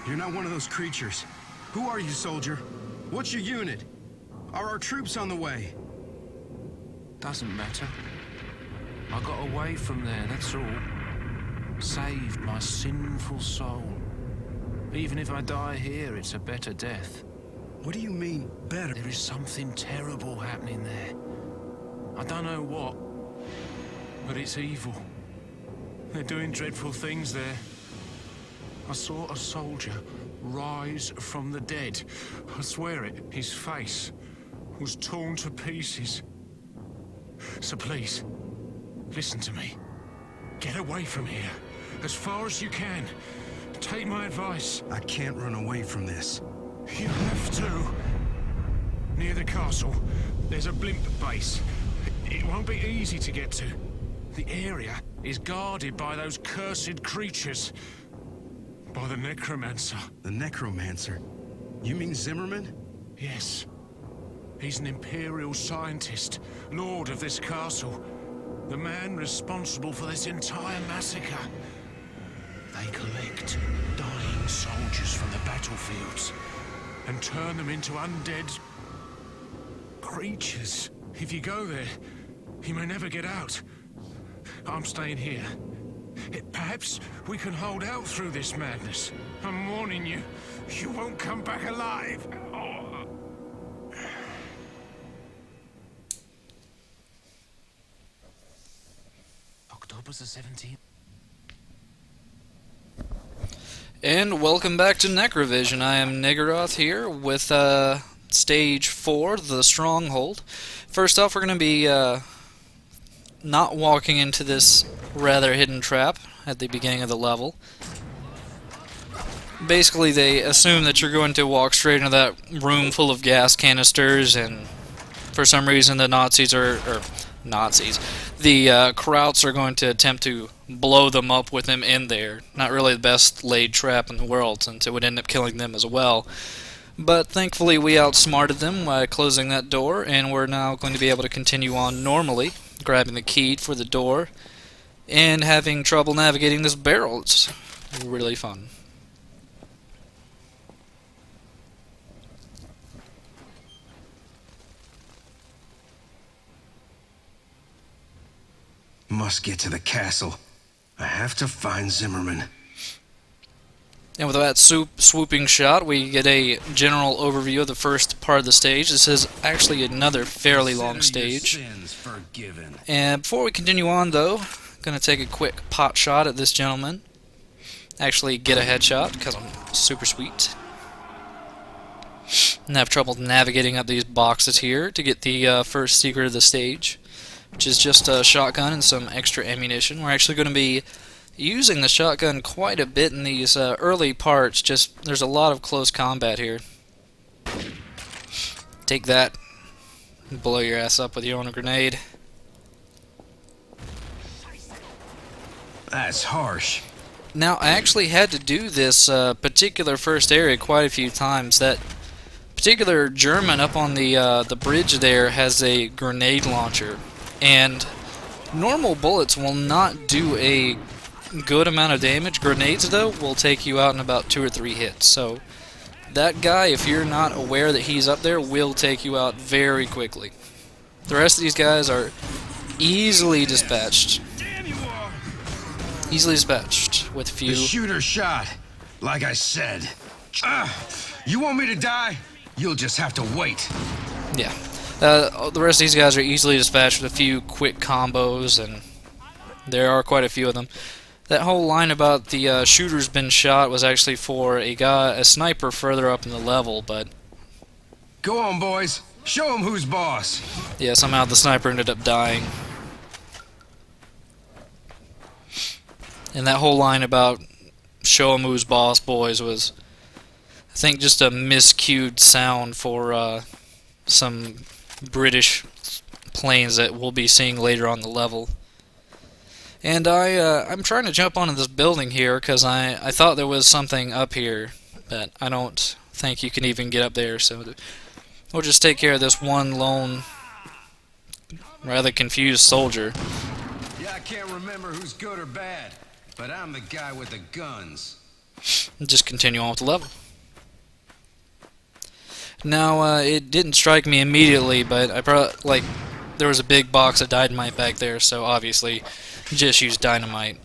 You're not one of those creatures. Who are you, soldier? What's your unit? Are our troops on the way? Doesn't matter. I got away from there, that's all. Saved my sinful soul. Even if I die here, it's a better death. What do you mean, better? There is something terrible happening there. I don't know what, but it's evil. They're doing dreadful things there. I saw a soldier rise from the dead. I swear it, his face was torn to pieces. So please, listen to me. Get away from here, as far as you can. Take my advice. I can't run away from this. You have to. Near the castle, there's a blimp base. It won't be easy to get to. The area is guarded by those cursed creatures. By the Necromancer. The Necromancer? You mean Zimmerman? Yes. He's an Imperial scientist, lord of this castle. The man responsible for this entire massacre. They collect dying soldiers from the battlefields and turn them into undead creatures. If you go there, you may never get out. I'm staying here. Perhaps we can hold out through this madness. I'm warning you, you won't come back alive. Oh. October the 17th. And welcome back to Necrovision. I am Niggeroth here with Stage 4, the Stronghold. First off, we're going to be not walking into this rather hidden trap at the beginning of the level. Basically, they assume that you're going to walk straight into that room full of gas canisters, and for some reason the the Krauts are going to attempt to blow them up with them in there. Not really the best laid trap in the world, since it would end up killing them as well. But thankfully we outsmarted them by closing that door, and we're now going to be able to continue on normally, grabbing the key for the door, and having trouble navigating this barrel. It's really fun. Must get to the castle. I have to find Zimmerman. And with that swooping shot, we get a general overview of the first part of the stage. This is actually another fairly long stage. And before we continue on, though, I'm going to take a quick pot shot at this gentleman. Actually get a headshot, because I'm super sweet. And have trouble navigating up these boxes here to get the first secret of the stage, which is just a shotgun and some extra ammunition. We're actually going to be using the shotgun quite a bit in these early parts. Just there's a lot of close combat here. Take that, blow your ass up with your own grenade. That's harsh. Now, I actually had to do this particular first area quite a few times. That particular German up on the bridge there has a grenade launcher, and normal bullets will not do a good amount of damage. Grenades, though, will take you out in about 2 or 3 hits. So that guy, if you're not aware that he's up there, will take you out very quickly. The rest of these guys are easily dispatched. Easily dispatched with few. The shooter shot, like I said. You want me to die? You'll just have to wait. Yeah. The rest of these guys are easily dispatched with a few quick combos, and there are quite a few of them. That whole line about the shooter's been shot was actually for a sniper further up in the level, but go on, boys. Show him who's boss. Yeah, somehow the sniper ended up dying. And that whole line about show him who's boss, boys, was, I think, just a miscued sound for some British planes that we'll be seeing later on the level. And I'm trying to jump onto this building here because I thought there was something up here, but I don't think you can even get up there, so we'll just take care of this one lone, rather confused soldier. Yeah, I can't remember who's good or bad, but I'm the guy with the guns. and just continue on with the level. Now, it didn't strike me immediately, but there was a big box of dynamite back there, so obviously just use dynamite.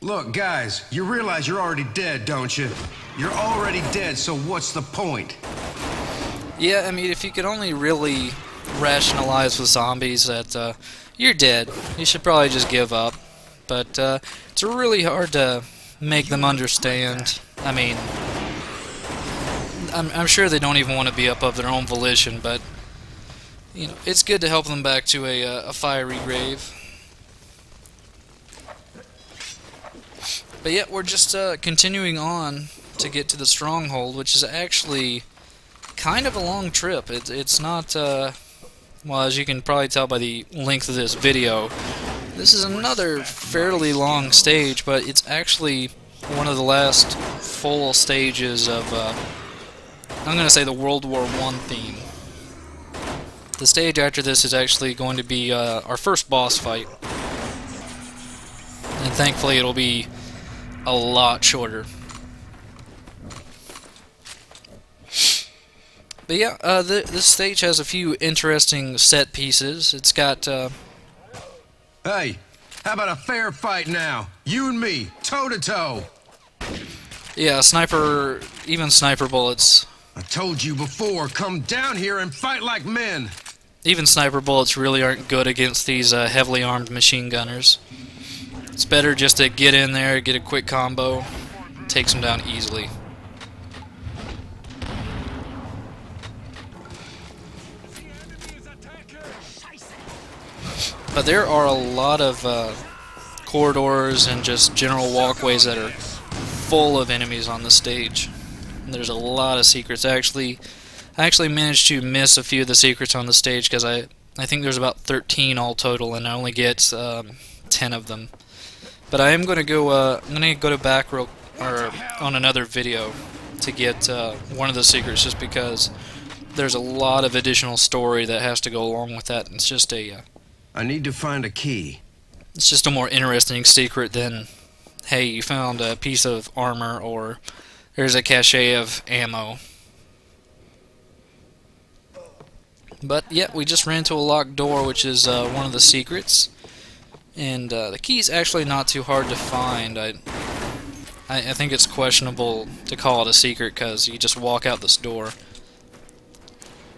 Look, guys, you realize you're already dead, don't you? You're already dead, so what's the point? Yeah, I mean, if you could only really rationalize with zombies that you're dead, you should probably just give up. But it's really hard to make them understand. I mean, I'm sure they don't even want to be up of their own volition, but you know, it's good to help them back to a fiery grave. But yeah, we're just continuing on to get to the Stronghold, which is actually kind of a long trip. It's not, well, as you can probably tell by the length of this video, this is another fairly long stage, but it's actually one of the last full stages of, I'm going to say, the World War I theme. The stage after this is actually going to be our first boss fight, and thankfully it'll be a lot shorter. But yeah, this stage has a few interesting set pieces. It's got, Hey, how about a fair fight now? You and me, toe-to-toe. yeah, even sniper bullets. I told you before, come down here and fight like men. Even sniper bullets really aren't good against these heavily armed machine gunners. It's better just to get in there, get a quick combo, takes them down easily. But there are a lot of corridors and just general walkways that are full of enemies on the stage. And there's a lot of secrets. I actually managed to miss a few of the secrets on the stage because I think there's about 13 all total, and I only get 10 of them. But I am going to go. I'm going to go to back on another video to get one of the secrets, just because there's a lot of additional story that has to go along with that. It's just I need to find a key. It's just a more interesting secret than, hey, you found a piece of armor, or there's a cache of ammo. But yeah, we just ran to a locked door, which is one of the secrets. And the key's actually not too hard to find. I think it's questionable to call it a secret because you just walk out this door.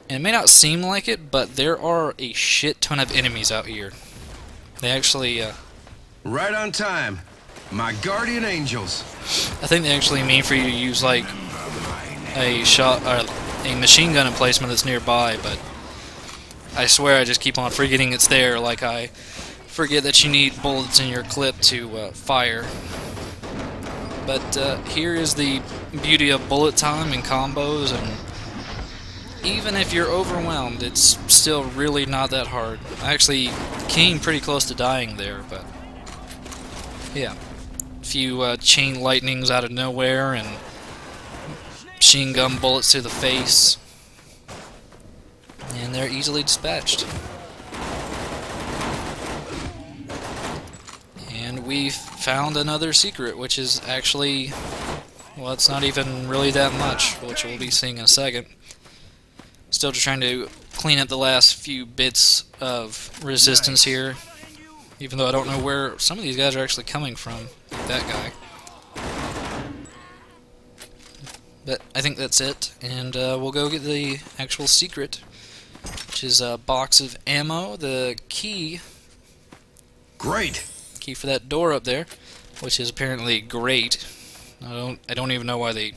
And it may not seem like it, but there are a shit ton of enemies out here. They actually... Right on time. My guardian angels. I think they actually mean for you to use like a machine gun emplacement that's nearby, but I swear I just keep on forgetting it's there, like I forget that you need bullets in your clip to fire. But here is the beauty of bullet time and combos, and even if you're overwhelmed, it's still really not that hard. I actually came pretty close to dying there, but yeah. A few chain lightnings out of nowhere and machine gun bullets to the face, and they're easily dispatched. And we found another secret, which is actually, well, it's not even really that much, which we'll be seeing in a second. Still just trying to clean up the last few bits of resistance here, even though I don't know where some of these guys are actually coming from, like that guy. But I think that's it, and we'll go get the actual secret, which is a box of ammo, the key. Great. Key for that door up there, which is apparently great. I don't even know why they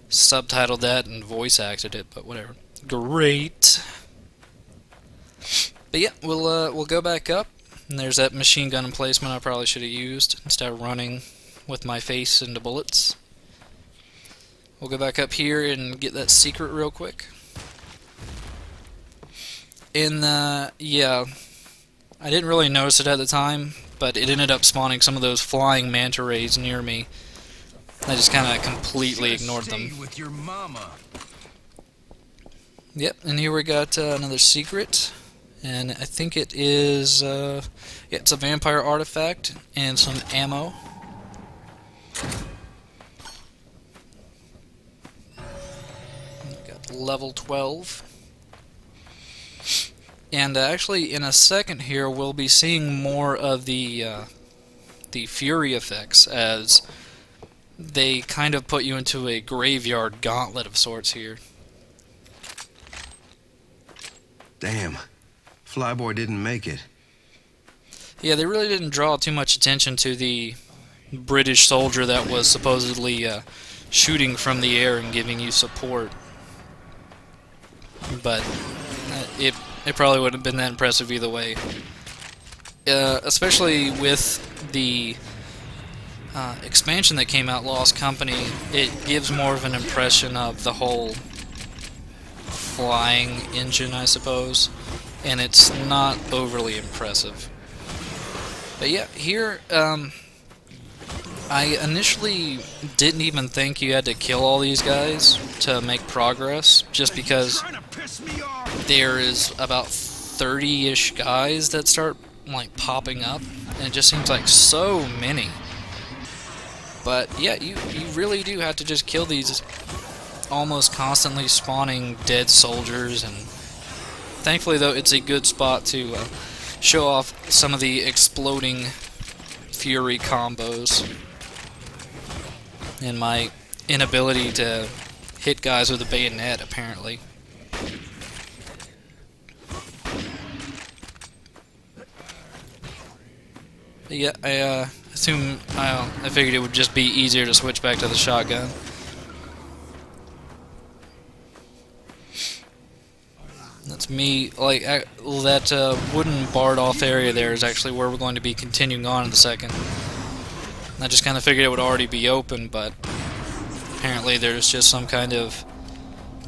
subtitled that and voice acted it, but whatever. Great. But yeah, we'll go back up, and there's that machine gun emplacement I probably should have used instead of running with my face into bullets. We'll go back up here and get that secret real quick. And yeah, I didn't really notice it at the time, but it ended up spawning some of those flying manta rays near me. I just kind of completely ignored them. Stayed with your mama. Yep, and here we got another secret, and I think it is, yeah, it's a vampire artifact and some ammo. Got level 12. And actually, in a second here, we'll be seeing more of the fury effects, as they kind of put you into a graveyard gauntlet of sorts here. Damn. Flyboy didn't make it. Yeah, they really didn't draw too much attention to the British soldier that was supposedly shooting from the air and giving you support. But it probably wouldn't have been that impressive either way. Especially with the expansion that came out, Lost Company, it gives more of an impression of the whole flying engine, I suppose, and it's not overly impressive. But yeah, here, I initially didn't even think you had to kill all these guys to make progress, just because there is about 30-ish guys that start like popping up, and it just seems like so many. But yeah, you really do have to just kill these almost constantly spawning dead soldiers, and thankfully though it's a good spot to show off some of the exploding fury combos and my inability to hit guys with a bayonet, apparently. Yeah, I figured it would just be easier to switch back to the shotgun. That's me, like, that wooden barred off area there is actually where we're going to be continuing on in a second. I just kind of figured it would already be open, but apparently there's just some kind of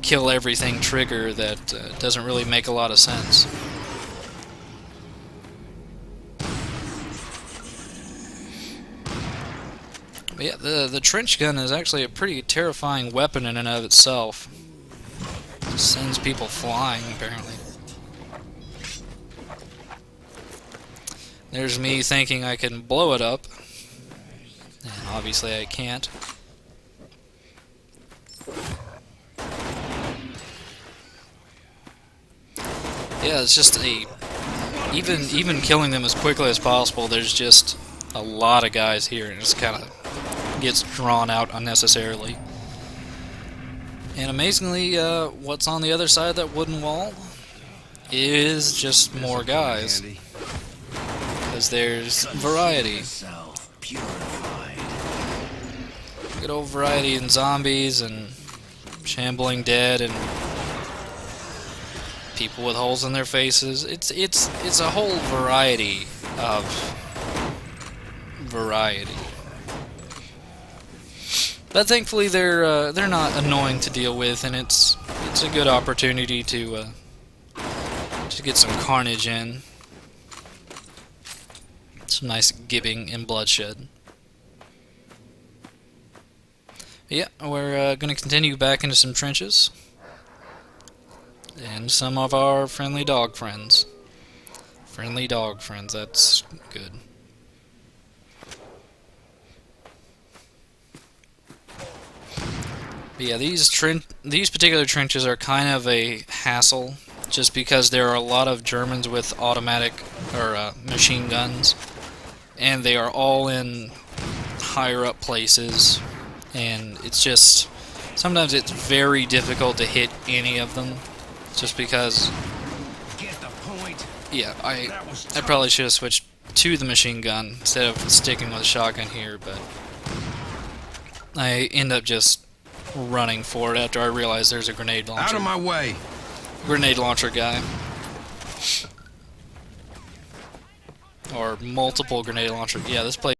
kill everything trigger that doesn't really make a lot of sense. But yeah, the trench gun is actually a pretty terrifying weapon in and of itself. It sends people flying, apparently. There's me thinking I can blow it up, and obviously I can't. Yeah, it's just even killing them as quickly as possible, there's just a lot of guys here, and it's kind of gets drawn out unnecessarily. And amazingly, what's on the other side of that wooden wall is just more guys. Because there's variety. Good old variety in zombies and shambling dead and people with holes in their faces. It's a whole variety of variety. But thankfully they're not annoying to deal with, and it's a good opportunity to get some carnage in. Some nice gibbing and bloodshed. Yeah, we're going to continue back into some trenches. And some of our friendly dog friends. Friendly dog friends, that's good. But yeah, these particular trenches are kind of a hassle, just because there are a lot of Germans with automatic or machine guns, and they are all in higher up places, and it's just sometimes it's very difficult to hit any of them, just because. Yeah, I probably should have switched to the machine gun instead of sticking with the shotgun here, but I end up just running for it after I realize there's a grenade launcher. Out of my way! Grenade launcher guy. Or multiple grenade launcher. Yeah, this place